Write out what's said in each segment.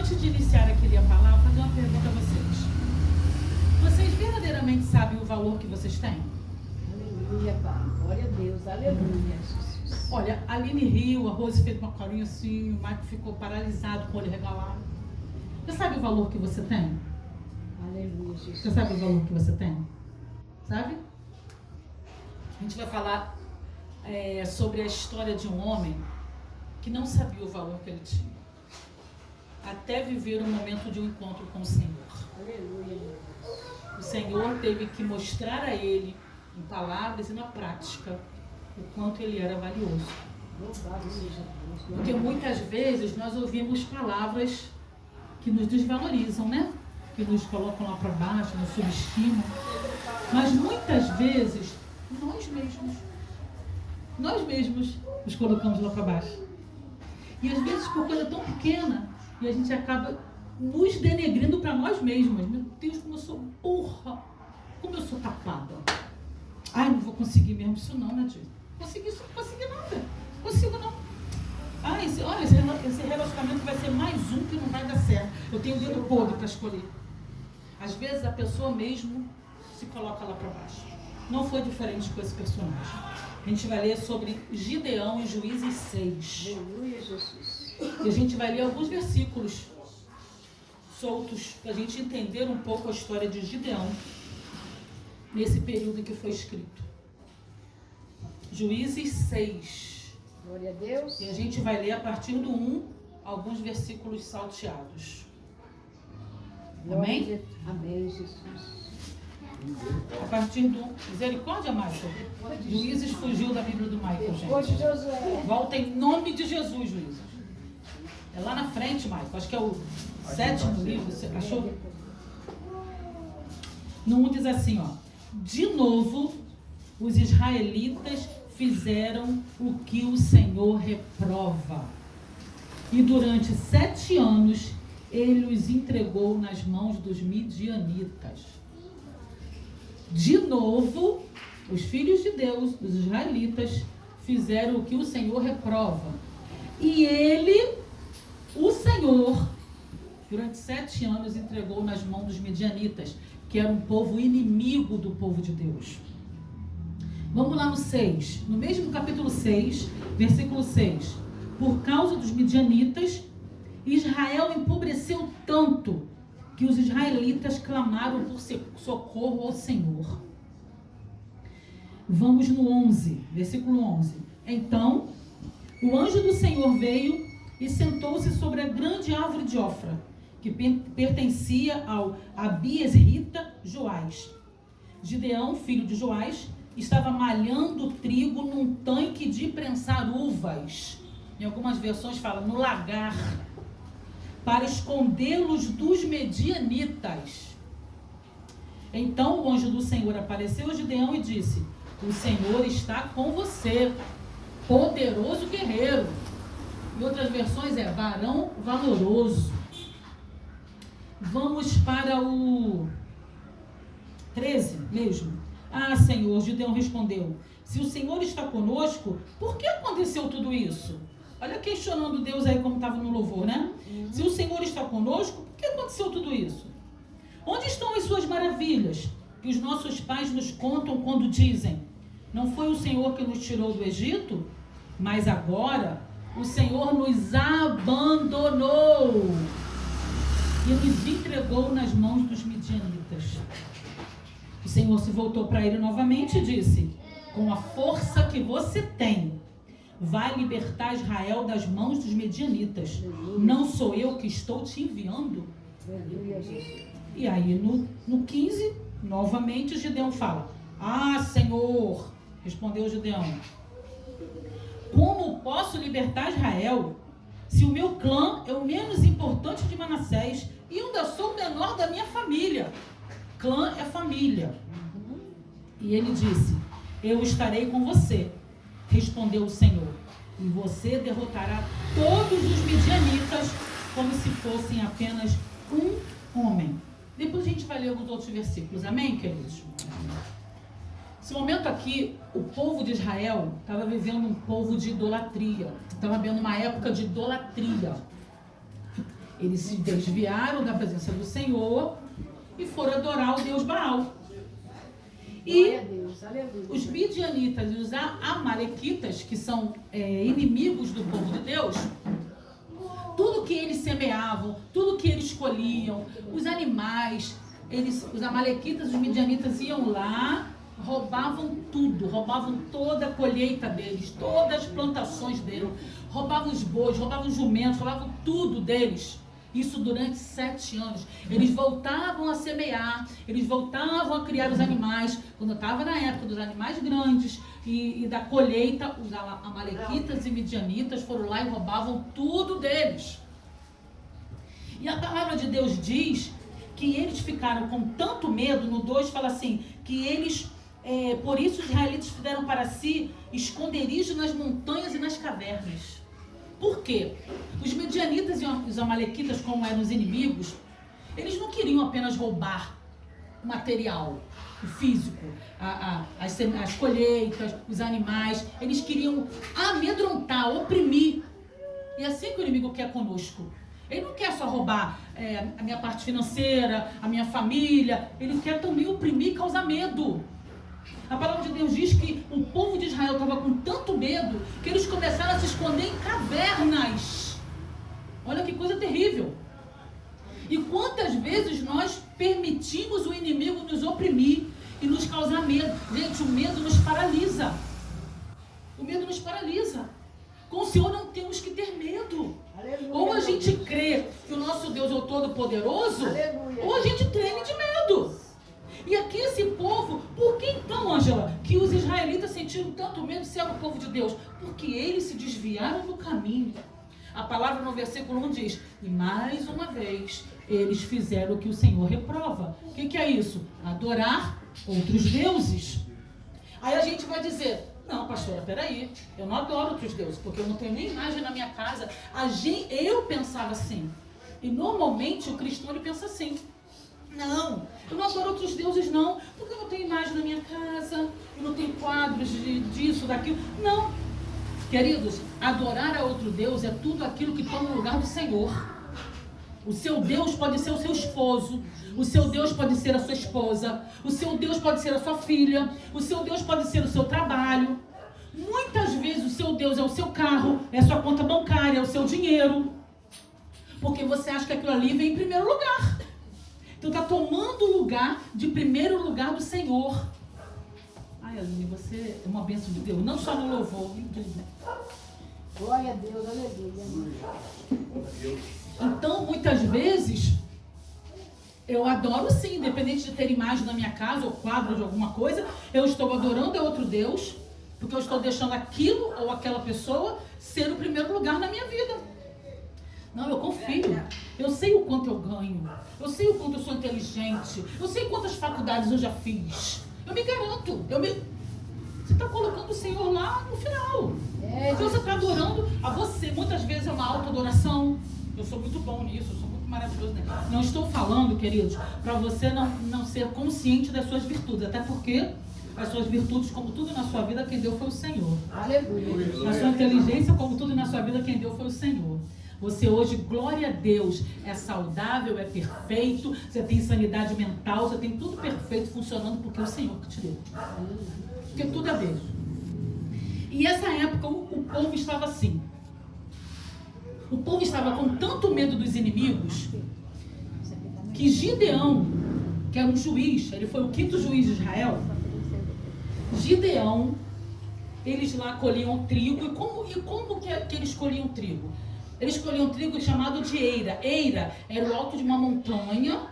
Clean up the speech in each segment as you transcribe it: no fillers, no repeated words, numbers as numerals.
Antes de iniciar aqui a palavra, vou fazer uma pergunta a vocês. Vocês verdadeiramente sabem o valor que vocês têm? Aleluia, Pai. Glória a Deus. Aleluia, Jesus. Olha, a Aline riu, a Rose fez uma carinha assim, o Marco ficou paralisado com o olho regalado. Você sabe o valor que você tem? Aleluia, Jesus. Você sabe o valor que você tem? Sabe? A gente vai falar sobre a história de um homem que não sabia o valor que ele tinha, até viver o momento de um encontro com o Senhor. Aleluia, O Senhor teve que mostrar a ele, em palavras e na prática, o quanto ele era valioso. Louvado seja Deus. Porque muitas vezes nós ouvimos palavras que nos desvalorizam, né? Que nos colocam lá para baixo, nos subestimam. Mas muitas vezes nós mesmos nos colocamos lá para baixo. E às vezes por coisa tão pequena, e a gente acaba nos denegrindo para nós mesmos. Meu Deus, como eu sou burra, como eu sou tapada. Ai, não vou conseguir mesmo isso não, né, tio? Consegui nada. Consigo não. Ah, esse relacionamento vai ser mais um que não vai dar certo. Eu tenho o dedo podre para escolher. Às vezes a pessoa mesmo se coloca lá para baixo. Não foi diferente com esse personagem. A gente vai ler sobre Gideão em Juízes 6. Aleluia, Jesus. E a gente vai ler alguns versículos soltos para a gente entender um pouco a história de Gideão nesse período em que foi escrito. Juízes 6. Glória a Deus. E a gente vai ler a partir do 1, alguns versículos salteados. Amém? Amém, Jesus. A partir do... Misericórdia, Michael. Juízes fugiu da Bíblia do Michael, Depois de gente. Josué. Volta em nome de Jesus, Juízes. É lá na frente, Michael. Acho que é o 7º livro. Você achou? No 1 diz assim, ó. De novo, os israelitas fizeram o que o Senhor reprova. E durante 7 anos, ele os entregou nas mãos dos midianitas. De novo, os filhos de Deus, os israelitas, fizeram o que o Senhor reprova. E ele, o Senhor, durante 7 anos entregou nas mãos dos midianitas, que era um povo inimigo do povo de Deus. Vamos lá no 6, no mesmo capítulo 6, versículo 6. Por causa dos midianitas, Israel empobreceu tanto que os israelitas clamaram por socorro ao Senhor. Vamos no 11, versículo 11. Então, o anjo do Senhor veio e sentou-se sobre a grande árvore de Ofra, que pertencia ao Abiesrita Joás. Gideão, filho de Joás, estava malhando trigo num tanque de prensar uvas. Em algumas versões fala no lagar, para escondê-los dos medianitas. Então o anjo do Senhor apareceu a Gideão e disse: o Senhor está com você, poderoso guerreiro. Em outras versões é varão valoroso. Vamos para o 13 mesmo. Ah, Senhor, Gideão respondeu: se o Senhor está conosco, por que aconteceu tudo isso? Olha, questionando Deus aí como estava no louvor, né? Se o Senhor está conosco, por que aconteceu tudo isso? Onde estão as suas maravilhas que os nossos pais nos contam quando dizem: não foi o Senhor que nos tirou do Egito? Mas agora o Senhor nos abandonou e nos entregou nas mãos dos midianitas. O Senhor se voltou para ele novamente e disse: com a força que você tem, vai libertar Israel das mãos dos medianitas. Não sou eu que estou te enviando? E aí no 15, novamente Gideão fala: ah, Senhor, respondeu Gideão, como posso libertar Israel se o meu clã é o menos importante de Manassés e eu ainda sou o menor da minha família? Clã é família. E ele disse: eu estarei com você, respondeu o Senhor, e você derrotará todos os midianitas como se fossem apenas um homem. Depois a gente vai ler alguns outros versículos, amém, queridos? Esse momento aqui, o povo de Israel estava vivendo um povo de idolatria, estava vivendo uma época de idolatria. Eles se desviaram da presença do Senhor e foram adorar o Deus Baal. E os midianitas e os amalequitas, que são inimigos do povo de Deus, tudo que eles semeavam, tudo que eles colhiam, os animais, os amalequitas e os midianitas iam lá, roubavam tudo, roubavam toda a colheita deles, todas as plantações deles, roubavam os bois, roubavam os jumentos, roubavam tudo deles. Isso durante 7 anos. Eles voltavam a semear, eles voltavam a criar os animais. Quando estava na época dos animais grandes e da colheita, os amalequitas e midianitas foram lá e roubavam tudo deles. E a palavra de Deus diz que eles ficaram com tanto medo, no 2 fala assim, que eles, por isso os israelitas fizeram para si esconderijo nas montanhas e nas cavernas. Por quê? Os midianitas e os amalequitas, como eram os inimigos, eles não queriam apenas roubar o material, o físico, as colheitas, os animais. Eles queriam amedrontar, oprimir. E é assim que o inimigo quer conosco. Ele não quer só roubar a minha parte financeira, a minha família. Ele quer também oprimir e causar medo. A palavra de Deus diz que o povo de Israel estava com tanto medo que eles começaram a se esconder em cavernas. Olha que coisa terrível. E quantas vezes nós permitimos o inimigo nos oprimir e nos causar medo? Gente, o medo nos paralisa. O medo nos paralisa. Com o Senhor não temos que ter medo. Aleluia. Ou a gente crê que o nosso Deus é o Todo-Poderoso, ou a gente treme de medo. E aqui esse povo, por que então, Ângela, que os israelitas sentiram tanto medo de ser o povo de Deus? Porque eles se desviaram do caminho. A palavra no versículo 1 diz, e mais uma vez, eles fizeram o que o Senhor reprova. O que é isso? Adorar outros deuses. Aí a gente vai dizer, não, pastora, peraí, eu não adoro outros deuses, porque eu não tenho nem imagem na minha casa. Eu pensava assim. E normalmente o cristão ele pensa assim. Não, eu não adoro outros deuses não, porque eu não tenho imagem na minha casa, eu não tenho quadros disso, daquilo. Não, queridos, adorar a outro Deus é tudo aquilo que toma o lugar do Senhor. O seu Deus pode ser o seu esposo, o seu Deus pode ser a sua esposa, o seu Deus pode ser a sua filha, o seu Deus pode ser o seu trabalho. Muitas vezes o seu Deus é o seu carro, é a sua conta bancária, é o seu dinheiro, porque você acha que aquilo ali vem em primeiro lugar. Então está tomando o lugar de primeiro lugar do Senhor. Ai, Aline, você é uma bênção de Deus. Não só no louvor, em tudo. Glória a Deus, aleluia. Então, muitas vezes, eu adoro sim, independente de ter imagem na minha casa ou quadro de alguma coisa, eu estou adorando a outro Deus, porque eu estou deixando aquilo ou aquela pessoa ser o primeiro lugar na minha vida. Não, eu confio. Eu sei o quanto eu ganho. Eu sei o quanto eu sou inteligente. Eu sei quantas faculdades eu já fiz. Eu me garanto. Você está colocando o Senhor lá no final. Então você está adorando a você. Muitas vezes é uma autoadoração. Eu sou muito bom nisso. Eu sou muito maravilhoso nisso. Não estou falando, queridos, para você não ser consciente das suas virtudes. Até porque as suas virtudes, como tudo na sua vida, quem deu foi o Senhor. Aleluia. A sua inteligência, como tudo na sua vida, quem deu foi o Senhor. Você hoje, glória a Deus, é saudável, é perfeito, você tem sanidade mental, você tem tudo perfeito funcionando porque é o Senhor que te deu. Porque tudo é dele. E essa época o povo estava assim. O povo estava com tanto medo dos inimigos que Gideão, que era um juiz, ele foi o 5º juiz de Israel. Gideão, eles lá colhiam trigo. E como que eles colhiam trigo? Eles colhiam trigo chamado de eira. Eira era o alto de uma montanha.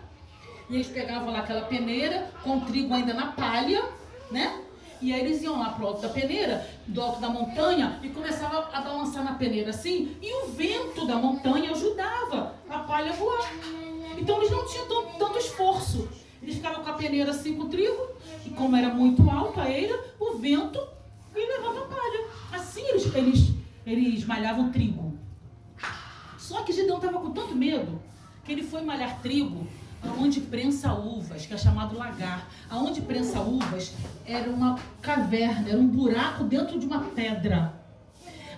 E eles pegavam lá aquela peneira com o trigo ainda na palha, né? E aí eles iam lá pro alto da peneira, do alto da montanha, e começavam a balançar na peneira assim. E o vento da montanha ajudava a palha a voar. Então eles não tinham tanto esforço. Eles ficavam com a peneira assim com o trigo. E como era muito alto a eira, o vento levava a palha. Assim eles malhavam trigo. Só que Gideão estava com tanto medo que ele foi malhar trigo aonde prensa uvas, que é chamado lagar. Aonde prensa uvas era uma caverna, era um buraco dentro de uma pedra.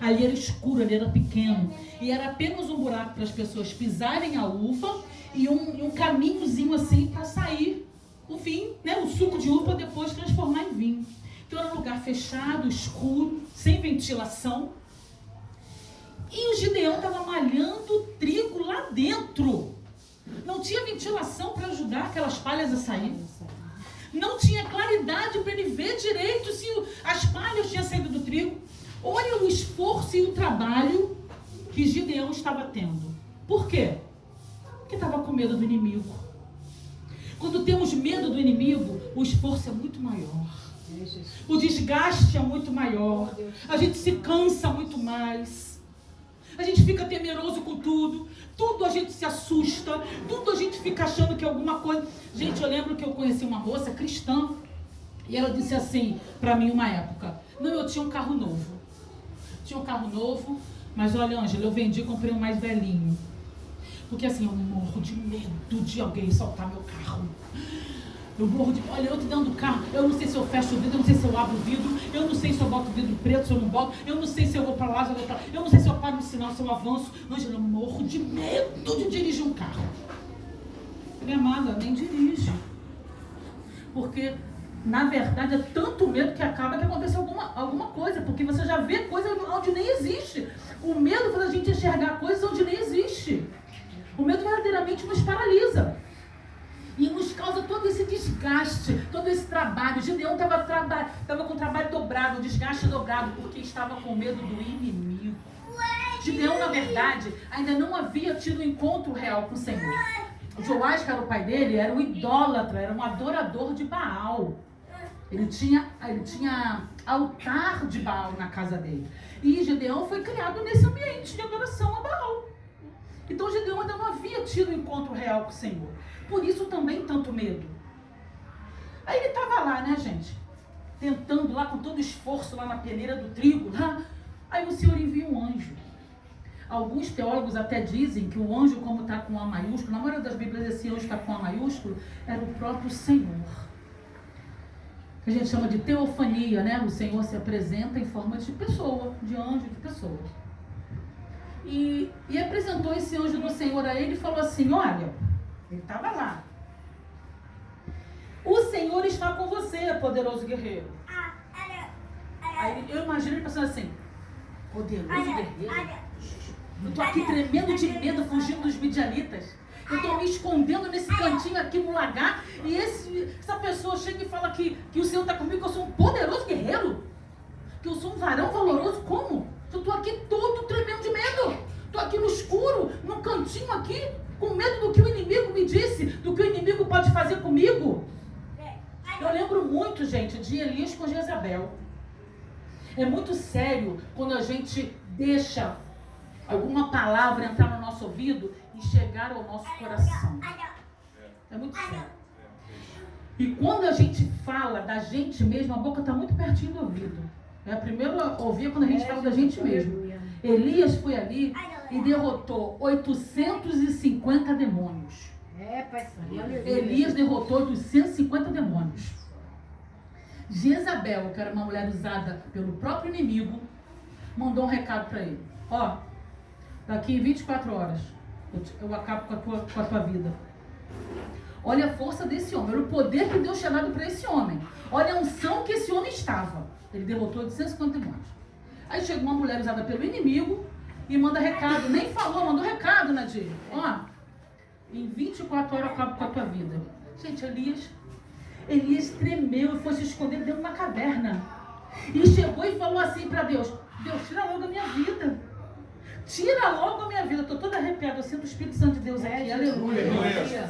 Ali era escuro, ali era pequeno. E era apenas um buraco para as pessoas pisarem a uva e um caminhozinho assim para sair o vinho, né? O suco de uva depois transformar em vinho. Então era um lugar fechado, escuro, sem ventilação. E o Gideão estava malhando trigo lá dentro. Não tinha ventilação para ajudar aquelas palhas a sair. Não tinha claridade para ele ver direito se as palhas tinham saído do trigo. Olha o esforço e o trabalho que Gideão estava tendo. Por quê? Porque estava com medo do inimigo. Quando temos medo do inimigo, o esforço é muito maior. O desgaste é muito maior. A gente se cansa muito mais. A gente fica temeroso com tudo. Tudo a gente se assusta. Tudo a gente fica achando que é alguma coisa. Gente, eu lembro que eu conheci uma moça cristã. E ela disse assim para mim uma época. Não, eu tinha um carro novo. Mas olha, Ângela, eu vendi e comprei um mais velhinho. Porque assim, eu morro de medo de alguém soltar meu carro. Eu morro de... Olha, eu tô dentro do carro, eu não sei se eu fecho o vidro, eu não sei se eu abro o vidro, eu não sei se eu boto o vidro preto, se eu não boto, eu não sei se eu vou pra lá, se eu vou pra lá, eu não sei se eu paro no sinal, se eu avanço. Ângela, eu morro de medo de dirigir um carro. Minha amada, nem dirige. Porque, na verdade, é tanto medo que acaba que acontece alguma coisa, porque você já vê coisa onde nem existe. O medo faz a gente enxergar coisas onde nem existe. O medo verdadeiramente nos paralisa. E nos causa todo esse desgaste, todo esse trabalho. Gideão estava com o trabalho dobrado, o desgaste dobrado, porque estava com medo do inimigo. Gideão, na verdade, ainda não havia tido um encontro real com o Senhor. O Joás, que era o pai dele, era um idólatra, era um adorador de Baal. Ele tinha altar de Baal na casa dele. E Gideão foi criado nesse ambiente de adoração a Baal. Então Gideão ainda não havia tido um encontro real com o Senhor. Por isso também tanto medo. Aí ele estava lá, né, gente? Tentando lá com todo esforço lá na peneira do trigo. Lá. Aí o Senhor envia um anjo. Alguns teólogos até dizem que o anjo, como está com A maiúsculo, na maioria das Bíblias esse anjo está com A maiúsculo, era o próprio Senhor. Que a gente chama de teofania, né? O Senhor se apresenta em forma de pessoa, de anjo, de pessoa. E apresentou esse anjo do Senhor a ele e falou assim, olha, ele estava lá. O Senhor está com você, poderoso guerreiro. Aí eu imagino ele pensando assim, poderoso guerreiro? Eu estou aqui tremendo de medo, fugindo dos midianitas. Eu estou me escondendo nesse cantinho aqui no lagar. E essa pessoa chega e fala que o Senhor está comigo, que eu sou um poderoso guerreiro. Que eu sou um varão valoroso. Como? Eu estou aqui todo tremendo de medo. Estou aqui no escuro, num cantinho aqui, com medo do que o inimigo me disse, do que o inimigo pode fazer comigo. Eu lembro muito, gente, de Elias com Jezabel. É muito sério quando a gente deixa alguma palavra entrar no nosso ouvido e chegar ao nosso coração. É muito sério. E quando a gente fala da gente mesmo, a boca está muito pertinho do ouvido. É a primeira ouvir quando a gente fala da gente mesmo. Elias foi ali e derrotou 850 demônios. Elias derrotou 850 demônios. Jezabel, que era uma mulher usada pelo próprio inimigo, mandou um recado para ele. Ó, daqui 24 horas eu acabo com a tua vida. Olha a força desse homem, olha o poder que Deus tinha dado para esse homem. Olha a unção que esse homem estava. Ele derrotou 850 demônios. Aí chega uma mulher usada pelo inimigo e manda recado. Nem falou, mandou recado, Nadir. Ó, em 24 horas eu acabo com a tua vida. Gente, Elias tremeu e foi se esconder dentro de uma caverna. E chegou e falou assim para Deus, Deus, tira logo a minha vida. Tira logo a minha vida. Estou toda arrepiada, eu sinto o Espírito Santo de Deus aqui. Aleluia.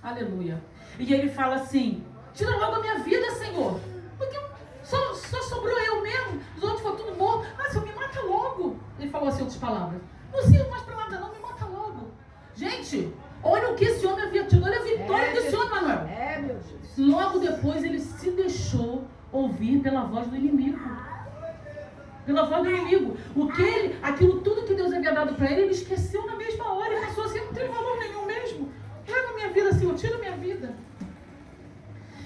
Aleluia. E ele fala assim, tira logo a minha vida, Senhor. Porque só sobrou eu mesmo. Os outros foram tudo morto. Ah, Senhor, me mata logo. Ele falou assim, outras palavras. Não sirvo mais para nada não, me mata logo. Gente, olha o que esse homem havia tido. Olha a vitória desse homem, Manuel. Meu Deus. Logo depois ele se deixou ouvir pela voz do inimigo. Pela voz do inimigo. Aquilo tudo que Deus havia dado para ele, ele esqueceu na mesma hora. Ele pensou assim, não tem valor nenhum mesmo. Leva a minha vida, Senhor, tira a minha vida.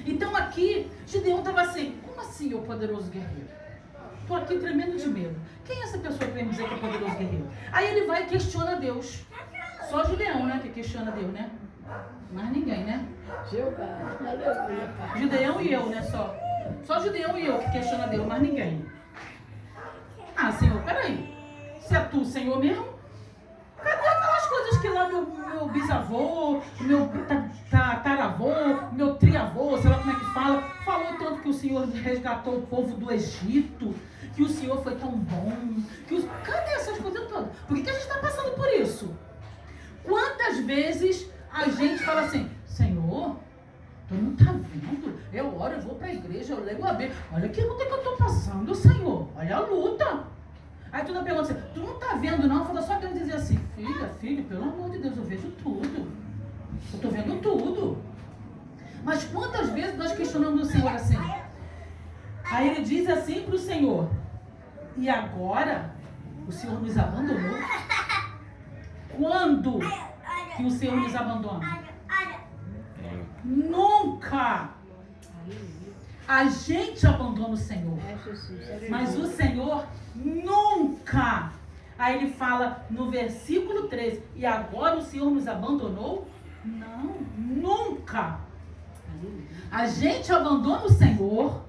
Então aqui, Gideão estava assim, como assim, ô poderoso guerreiro? Estou aqui tremendo de medo. Quem é essa pessoa que vem dizer que é poderoso guerreiro? Aí ele vai e questiona Deus. Só Gideão, né, que questiona Deus, né? Mais ninguém, né? Jeová, aleluia, Pai. Gideão e eu, né, só. Só Gideão e eu que questiona Deus, mais ninguém. Ah, Senhor, peraí. Se é tu, Senhor mesmo, cadê aquelas coisas que lá meu bisavô, meu tataravô, meu triavô, sei lá como é que fala, falou tanto que o Senhor resgatou o povo do Egito, que o Senhor foi tão bom, cadê essas coisas todas? Por que a gente está passando por isso? Quantas vezes a gente fala assim, Senhor, tu não está vendo? Eu oro, eu vou para a igreja, eu leio a Bíblia, olha que luta que eu estou passando, Senhor, olha a luta. Aí tu não pergunta assim, tu não tá vendo não? Fala só Deus dizer assim, filho, pelo amor de Deus, eu vejo tudo. Eu tô vendo tudo. Mas quantas vezes nós questionamos o Senhor assim? Aí ele diz assim pro Senhor, e agora o Senhor nos abandonou? Quando que o Senhor nos abandona? Nunca! A gente abandona o Senhor, mas o Senhor nunca. Aí ele fala no versículo 13, e agora o Senhor nos abandonou? Não, nunca. A gente abandona o Senhor,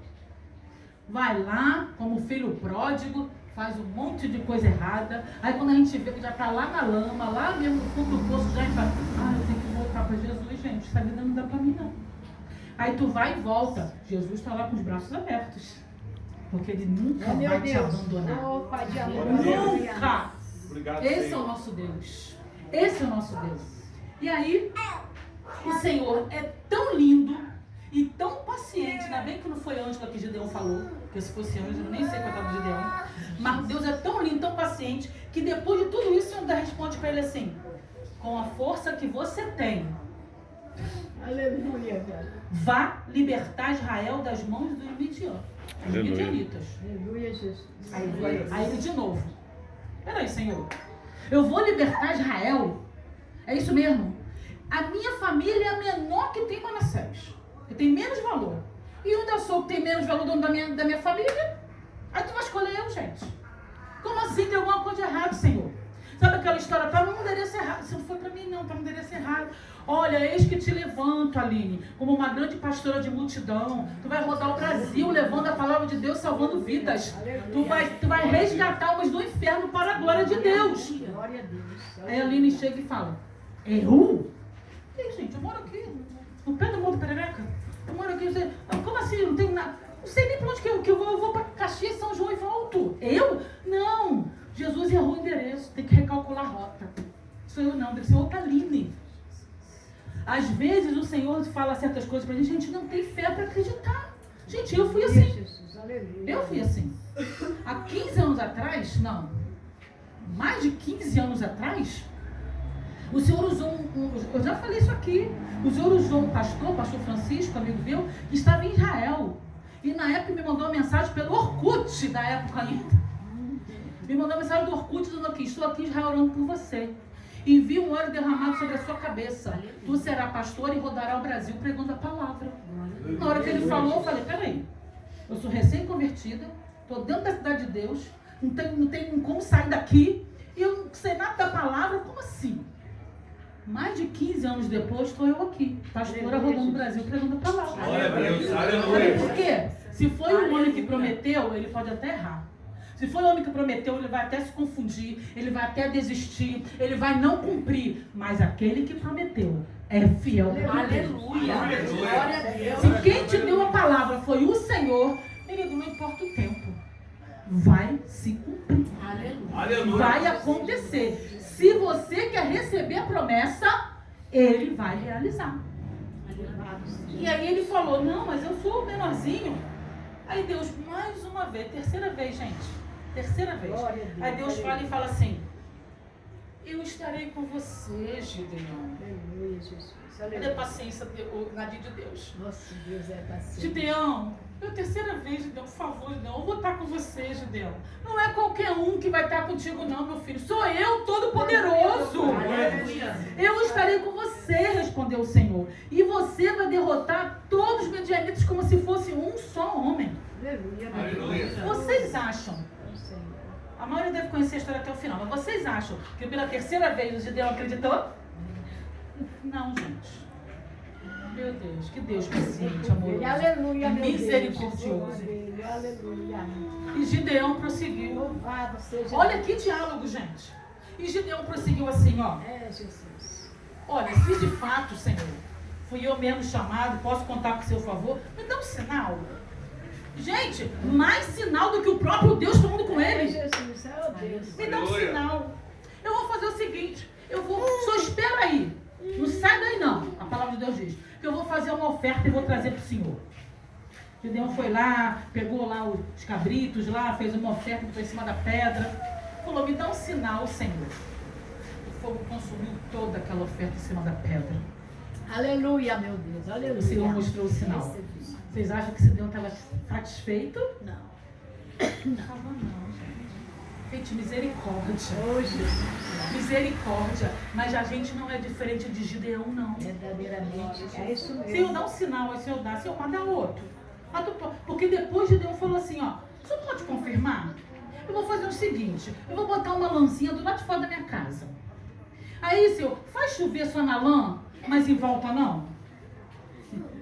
vai lá como filho pródigo, faz um monte de coisa errada, aí quando a gente vê que já está lá na lama, lá mesmo no fundo do poço, já a gente fala, eu tenho que voltar para Jesus, gente, essa vida não dá para mim não. Aí tu vai e volta. Jesus está lá com os braços abertos. Porque ele nunca vai te abandonar. Oh, Pai de amor. Nunca. Obrigado, Esse Senhor. é o nosso Deus. Esse é o nosso Deus. E aí, o Senhor é tão lindo e tão paciente. Ainda bem que não foi anjo que Gideão falou. Porque se fosse anjo, eu nem sei qual estava o Gideão. Mas Deus é tão lindo, tão paciente, que depois de tudo isso, o Senhor responde para ele assim, com a força que você tem, Aleluia, velho. vá libertar Israel das mãos dos midianitas. Aleluia, Jesus. Aí ele de novo. Peraí, Senhor. Eu vou libertar Israel? É isso mesmo? A minha família é a menor que tem Manassés. Que tem menos valor. E eu ainda sou que tem menos valor da minha família? Aí tu vai escolher eu, gente. Como assim? Tem alguma coisa de errado, Senhor? Sabe aquela história? Tá no endereço errado. Isso não foi pra mim, não. Tá no endereço errado. Olha, eis que te levanto, Aline, como uma grande pastora de multidão. Tu vai rodar o Brasil levando a palavra de Deus, salvando vidas. Tu vai resgatar almas do inferno para a glória de Deus. Glória a Deus. Aí a Aline chega e fala, eu? Ei, gente, eu moro aqui, no pé do Morro do Perereca. Eu moro aqui, como assim? Não tem nada. Não sei nem pra onde que eu vou. Eu vou pra Caxias, São João e volto. Eu? Não. Jesus errou o endereço. Tem que recalcular a rota. Sou eu não, deve ser outra Aline. Às vezes o Senhor fala certas coisas pra gente não tem fé pra acreditar. Gente, eu fui assim. Eu fui assim. Há 15 anos atrás, não, mais de 15 anos atrás, o Senhor usou eu já falei isso aqui, o Senhor usou um pastor Francisco, amigo meu, que estava em Israel. E na época me mandou uma mensagem pelo Orkut da época ainda. Me mandou uma mensagem do Orkut dizendo aqui, estou aqui em Israel orando por você. Envia um óleo derramado sobre a sua cabeça. Tu será pastor e rodará o Brasil pregando a palavra. Na hora que ele falou, eu falei, peraí, eu sou recém-convertida, estou dentro da cidade de Deus, não tenho como sair daqui, e eu não sei nada da palavra, como assim? Mais de 15 anos depois, estou eu aqui, pastora rodando o Brasil pregando a palavra. Glória a Deus, aleluia. Por quê? Se foi o homem que prometeu, ele pode até errar. Se foi o homem que prometeu, ele vai até se confundir, ele vai até desistir, ele vai não cumprir. Mas aquele que prometeu é fiel. Aleluia. Glória a Deus. Se quem te deu a palavra foi o Senhor, ele não importa o tempo. Vai se cumprir. Aleluia. Vai acontecer. Se você quer receber a promessa, ele vai realizar. E aí ele falou, não, mas eu sou o menorzinho. Aí Deus, mais uma vez, terceira vez, gente. Terceira vez. Aí Deus fala e fala assim, eu estarei com você, Gideão. Aleluia, Jesus. Cadê a paciência, o Nadir de Deus? Nosso Deus é paciente. Gideão, pela terceira vez, Gideão, por favor, Gideão, eu vou estar com você, Gideão. Não é qualquer um que vai estar contigo, não, meu filho. Sou eu, Todo-Poderoso. Eu estarei com você, respondeu o Senhor. E você vai derrotar todos os midianitas como se fosse um só homem. Aleluia. Aleluia. Vocês acham A maioria deve conhecer a história até o final. Mas vocês acham que pela terceira vez o Gideão acreditou? Não, gente. Meu Deus, que Deus paciente, amoroso. Aleluia, meu Deus. Misericordioso. Aleluia. E Gideão prosseguiu. Louvado seja. Olha que diálogo, gente. E Gideão prosseguiu assim, ó. É, Jesus. Olha, se de fato, Senhor, fui eu mesmo chamado, posso contar com o seu favor, me dá um sinal. Gente, mais sinal do que o próprio Deus falando com É, ele. Jesus, é o Deus. Me dá um Aleluia. sinal. Eu vou fazer o seguinte, só espera aí. Não sai daí não, a palavra de Deus diz. Que eu vou fazer uma oferta e vou trazer para o Senhor. Gideão foi lá, pegou lá os cabritos lá, fez uma oferta, botou em cima da pedra. Falou, me dá um sinal, Senhor. O fogo consumiu toda aquela oferta em cima da pedra. Aleluia, meu Deus. Aleluia. O Senhor mostrou o sinal. Recebi. Vocês acham que Gideão estava satisfeito? Não. Não estava não, gente. Gente, misericórdia. Oh, Jesus. Misericórdia. Mas a gente não é diferente de Gideão, não. Verdadeiramente. É isso mesmo. Se eu dar um sinal, aí se eu dar, se eu mandar outro. Porque depois Gideão falou assim, ó, o senhor pode confirmar? Eu vou fazer o seguinte, eu vou botar uma lãzinha do lado de fora da minha casa. Aí, Senhor, faz chover só na lã, mas em volta não?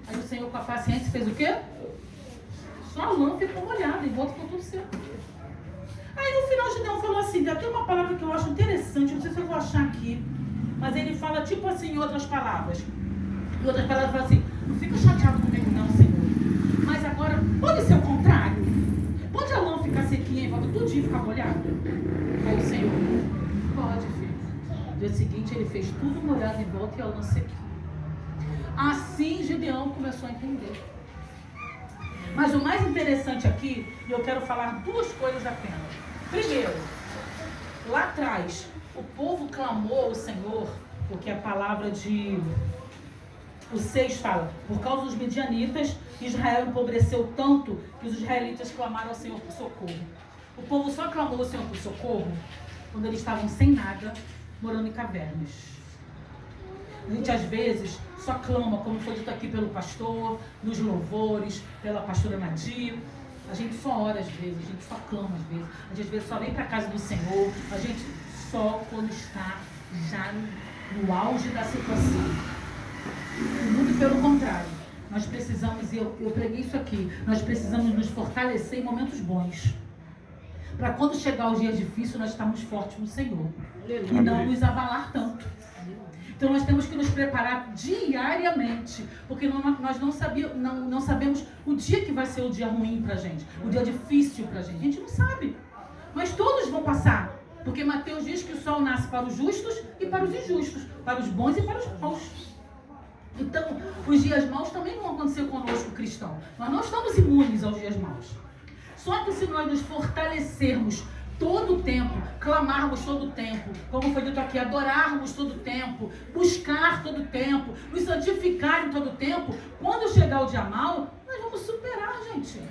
Aí o Senhor, com a paciência, fez o quê? Só a lã ficou molhada, em volta ficou tudo seco. Aí no final Gideão falou assim, tem uma palavra que eu acho interessante, não sei se eu vou achar aqui, mas ele fala tipo assim em outras palavras. Em outras palavras fala assim, não fica chateado comigo não, Senhor. Mas agora, pode ser o contrário? Pode a lã ficar sequinha em volta, tudinho ficar molhado? Aí o Senhor, pode, filho. No dia seguinte ele fez tudo molhado em volta e a lã sequinha. Assim Gideão começou a entender. Mas o mais interessante aqui, e eu quero falar duas coisas apenas. Primeiro, lá atrás, o povo clamou ao Senhor, porque a palavra de... O 6 fala, por causa dos medianitas, Israel empobreceu tanto que os israelitas clamaram ao Senhor por socorro. O povo só clamou ao Senhor por socorro quando eles estavam sem nada, morando em cavernas. A gente às vezes só clama, como foi dito aqui pelo pastor, nos louvores, pela pastora Nadir. A gente só ora às vezes, a gente só clama às vezes. A gente às vezes só vem para a casa do Senhor, a gente só quando está já no auge da situação. Muito pelo contrário, nós precisamos, eu preguei isso aqui, nós precisamos nos fortalecer em momentos bons. Para quando chegar os dias difíceis, nós estarmos fortes no Senhor. E não nos abalar tanto. Então nós temos que nos preparar diariamente, porque nós não sabemos o dia que vai ser o dia ruim pra gente, o dia difícil pra gente. A gente não sabe. Mas todos vão passar. Porque Mateus diz que o sol nasce para os justos e para os injustos, para os bons e para os maus. Então, os dias maus também vão acontecer conosco, cristão. Nós não estamos imunes aos dias maus. Só que se nós nos fortalecermos todo o tempo, clamarmos todo o tempo, como foi dito aqui, adorarmos todo o tempo, buscar todo o tempo, nos santificar em todo o tempo, quando chegar o dia mau, nós vamos superar, gente.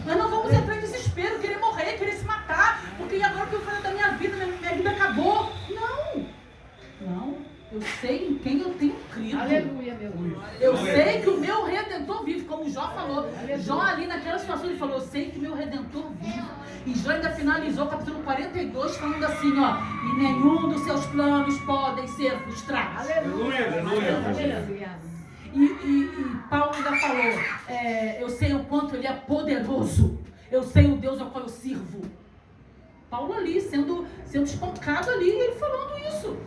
Nós não vamos entrar em desespero, querer morrer, querer se matar, porque agora o que eu falei da minha vida acabou. Não. Eu sei em quem eu tenho crido. Aleluia, meu Deus. Eu sei que o meu Redentor vive, como Jó falou. Jó ali naquela situação, ele falou, eu sei que o meu Redentor vive. E Jó ainda finalizou o capítulo 42 falando assim, ó, e nenhum dos seus planos podem ser frustrados. Aleluia, aleluia. Aleluia. E Paulo ainda falou, eu sei o quanto ele é poderoso. Eu sei o Deus ao qual eu sirvo. Paulo ali, sendo espancado ali, ele falando isso.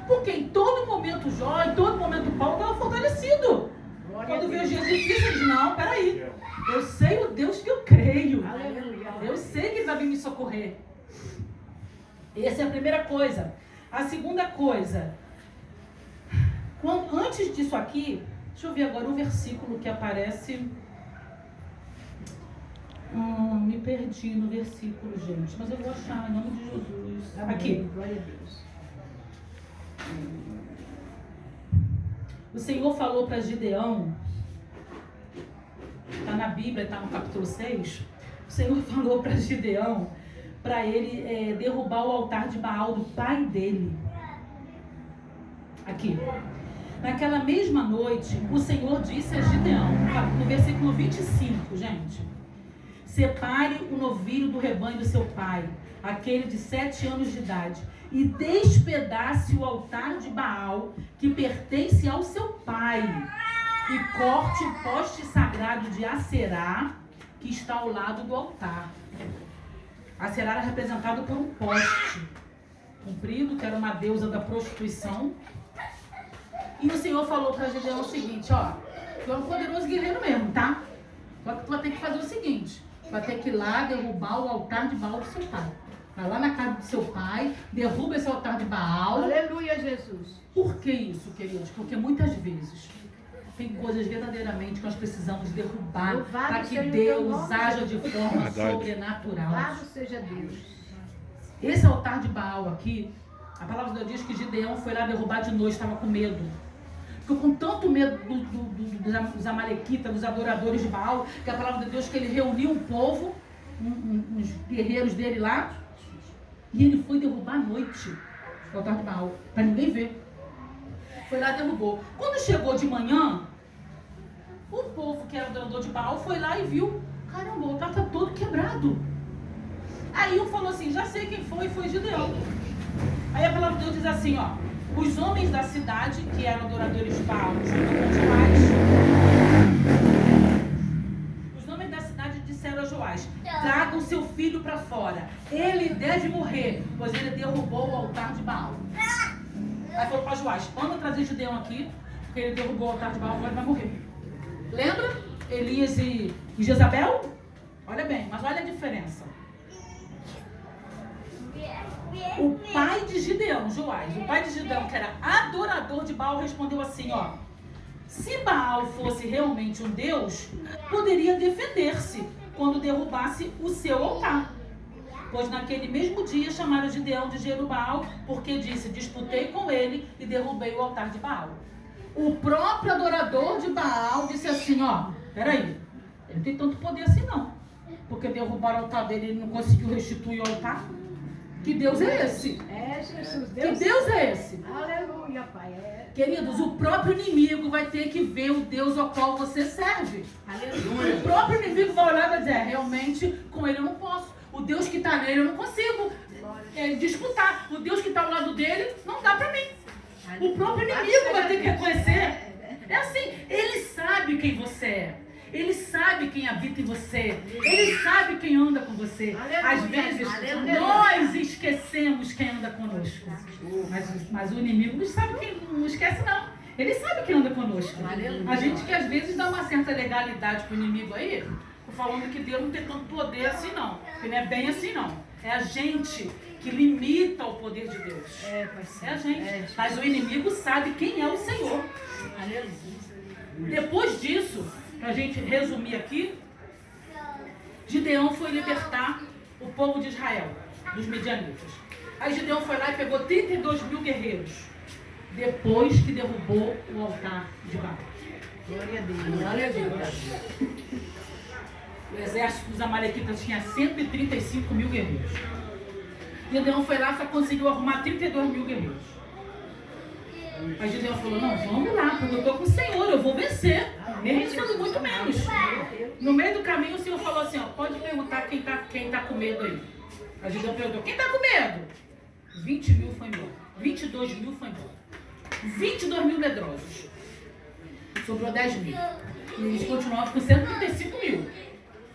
Porque em todo momento Jó, em todo momento Paulo estava fortalecido. Quando veio Jesus difícil, ele diz, não, peraí. Eu sei o Deus que eu creio. Aleluia. Eu sei que ele vai vir me socorrer. Essa é a primeira coisa. A segunda coisa. Antes disso aqui, deixa eu ver agora o versículo que aparece. Me perdi no versículo, gente. Mas eu vou achar, em nome de Jesus. Aqui. Glória a Deus. O Senhor falou para Gideão, está na Bíblia, está no capítulo 6. O Senhor falou para Gideão, para ele derrubar o altar de Baal do pai dele. Aqui. Naquela mesma noite, o Senhor disse a Gideão, no versículo 25, gente: separe o novilho do rebanho do seu pai, aquele de 7 anos de idade, e despedace o altar de Baal, que pertence ao seu pai, e corte o poste sagrado de Aserá, que está ao lado do altar. Aserá era representado por um poste comprido, que era uma deusa da prostituição. E o Senhor falou para Gideão o seguinte, ó, tu é um poderoso guerreiro mesmo, tá? Só que tu vai ter que fazer o seguinte, tu vai ter que ir lá derrubar o altar de Baal do seu pai. Vai lá na casa do seu pai, derruba esse altar de Baal. Aleluia, Jesus. Por que isso, queridos? Porque muitas vezes tem coisas verdadeiramente que nós precisamos derrubar para que Deus haja de forma sobrenatural. Louvado seja Deus. Esse altar de Baal aqui, a palavra de Deus diz que Gideão foi lá derrubar de noite, estava com medo. Ficou com tanto medo dos amalequitas, dos adoradores de Baal, que a palavra de Deus que ele reuniu um povo, uns guerreiros dele lá, e ele foi derrubar à noite o altar de Baal, para ninguém ver. Foi lá e derrubou. Quando chegou de manhã, o povo que era adorador de Baal foi lá e viu, caramba, o altar está todo quebrado. Aí um falou assim, já sei quem foi Gideão. Aí a palavra de Deus diz assim, ó, os homens da cidade, que eram adoradores de Baal, junto com Joás, os homens da cidade disseram a Joás, tragam seu filho para fora, ele deve morrer, pois ele derrubou o altar de Baal. Aí falou para Joás, manda trazer Gideão aqui, porque ele derrubou o altar de Baal, agora ele vai morrer. Lembra? Elias e Jezabel? Olha bem, mas olha a diferença. O pai de Gideão, Joás, o pai de Gideão, que era adorador de Baal, respondeu assim, ó, se Baal fosse realmente um deus, poderia defender-se quando derrubasse o seu altar. Pois naquele mesmo dia chamaram Gideão de Jerubbaal, porque disse, disputei com ele e derrubei o altar de Baal. O próprio adorador de Baal disse assim, ó, peraí, ele não tem tanto poder assim não, porque derrubaram o altar dele e ele não conseguiu restituir o altar. Que Deus é esse? É, Jesus. Que Deus é esse? Aleluia, Pai. Queridos, o próprio inimigo vai ter que ver o Deus ao qual você serve. Aleluia. O próprio inimigo vai olhar e vai dizer, realmente, com ele eu não posso. O Deus que está nele eu não consigo disputar. O Deus que está ao lado dele não dá para mim. O próprio inimigo vai ter que reconhecer. É assim, ele sabe quem você é. Ele sabe quem habita em você. Ele sabe quem anda com você. Às vezes, nós esquecemos quem anda conosco. Mas o inimigo não sabe quem, não esquece não. Ele sabe quem anda conosco. A gente que às vezes dá uma certa legalidade pro inimigo aí, falando que Deus não tem tanto poder assim não. Que não é bem assim não. É a gente que limita o poder de Deus. É a gente. Mas o inimigo sabe quem é o Senhor. Depois disso, para a gente resumir aqui, Gideão foi libertar o povo de Israel, dos medianitas. Aí Gideão foi lá e pegou 32 mil guerreiros, depois que derrubou o altar de Baal. Glória a Deus. Glória a Deus. O exército dos amalequitas tinha 135 mil guerreiros. Gideão foi lá e só conseguiu arrumar 32 mil guerreiros. Aí Gideão falou, não, vamos lá, porque eu estou com o Senhor, eu vou vencer. Mesmo sendo muito menos. No meio do caminho o Senhor falou assim, ó, pode perguntar quem tá com medo aí. Aí Gideão perguntou, quem está com medo? 20 mil foi embora. 22 mil foi embora. 22 mil medrosos. Sobrou 10 mil. E eles continuavam com 135 mil.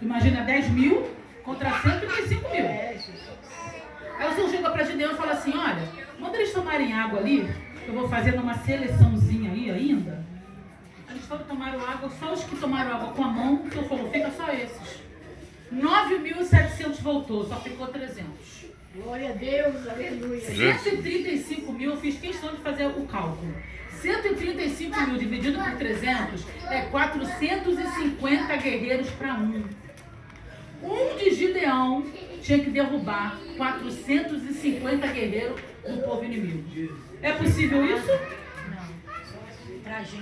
Imagina 10 mil contra 135 mil. Aí o Senhor chegou para Gideão e falou assim, olha, manda eles tomarem água ali, eu vou fazendo uma seleçãozinha aí ainda. Eles foram tomar água, só os que tomaram água com a mão, o Senhor falou, fica só esses. 9.700 voltou, só ficou 300. Glória a Deus, aleluia. 135 mil, eu fiz questão de fazer o cálculo. 135 mil dividido por 300 é 450 guerreiros para um. Um de Gideão tinha que derrubar 450 guerreiros do povo inimigo. É possível isso? Não.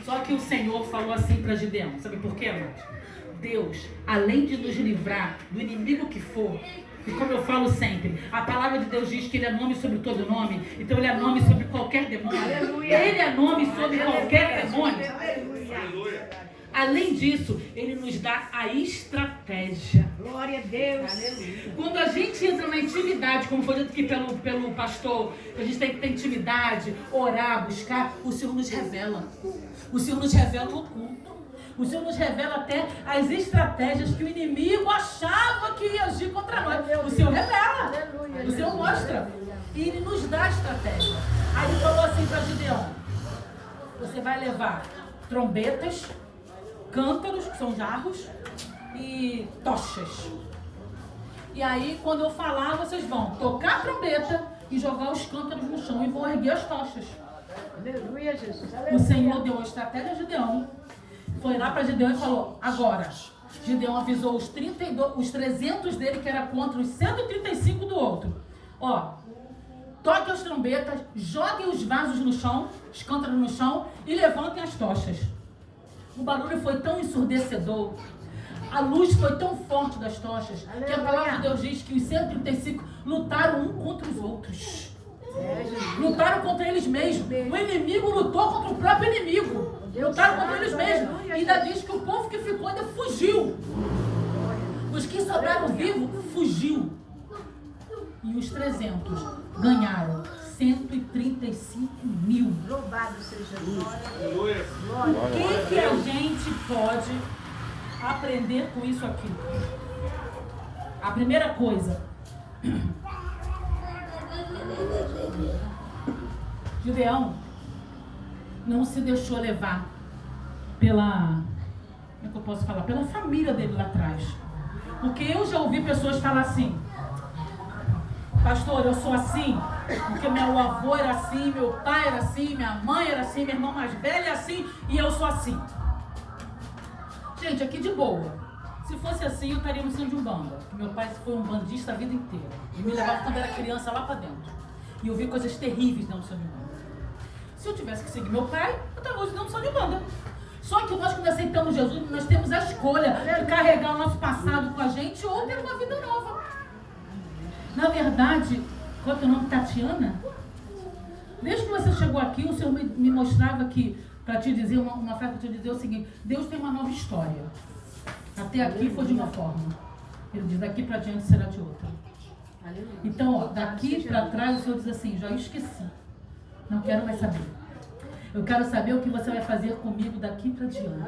Só que o Senhor falou assim para Gideão. Sabe por quê, amados? Deus, além de nos livrar do inimigo que for, e como eu falo sempre, a palavra de Deus diz que Ele é nome sobre todo nome, então Ele é nome sobre qualquer demônio. Aleluia. Ele é nome sobre qualquer demônio. Aleluia. Além disso, Ele nos dá a estratégia. Glória a Deus. Quando a gente entra na intimidade, como foi dito aqui pelo pastor, a gente tem que ter intimidade, orar, buscar, o Senhor nos revela. O Senhor nos revela o oculto. O Senhor nos revela até as estratégias que o inimigo achava que ia agir contra nós. O Senhor revela. O Senhor mostra. E Ele nos dá a estratégia. Aí Ele falou assim para Gideão: você vai levar trombetas, cântaros, que são jarros, e tochas. E aí, quando eu falar, vocês vão tocar a trombeta e jogar os cântaros no chão e vão erguer as tochas. Aleluia, Jesus. O Senhor deu a estratégia a Gideão. Foi lá para Gideão e falou: agora. Gideão avisou os 300 dele, que era contra os 135 do outro. Ó, toquem as trombetas, joguem os vasos no chão, os cântaros no chão e levantem as tochas. O barulho foi tão ensurdecedor, a luz foi tão forte das tochas, que a palavra de Deus diz que os 135 lutaram um contra os outros. Lutaram contra eles mesmos. O inimigo lutou contra o próprio inimigo. Lutaram contra eles mesmos. E ainda diz que o povo que ficou ainda fugiu. Os que sobraram vivos, fugiu. E os 300 ganharam 135 mil. Louvado seja Deus. Aleluia. O que a gente pode aprender com isso aqui? A primeira coisa: Gideão não se deixou levar pela, como é que eu posso falar? Pela família dele lá atrás. Porque eu já ouvi pessoas falar assim: pastor, eu sou assim, porque meu avô era assim, meu pai era assim, minha mãe era assim, meu irmão mais velho é assim, e eu sou assim. Gente, aqui de boa. Se fosse assim, eu estaria no centro de Umbanda. Meu pai foi um bandista a vida inteira. E me levava quando era criança lá para dentro. E eu vi coisas terríveis dentro do centro de Umbanda. Se eu tivesse que seguir meu pai, eu estaria hoje dentro do centro de Umbanda. Só que nós, quando aceitamos Jesus, nós temos a escolha de carregar o nosso passado com a gente ou ter uma vida nova. Na verdade, qual é o teu nome? Tatiana? Desde que você chegou aqui, o Senhor me mostrava que, para te dizer, uma frase para te dizer o seguinte: Deus tem uma nova história. Até aqui foi de uma forma. Ele diz: daqui para diante será de outra. Então, ó, daqui para trás, o Senhor diz assim: já esqueci. Não quero mais saber. Eu quero saber o que você vai fazer comigo daqui para diante.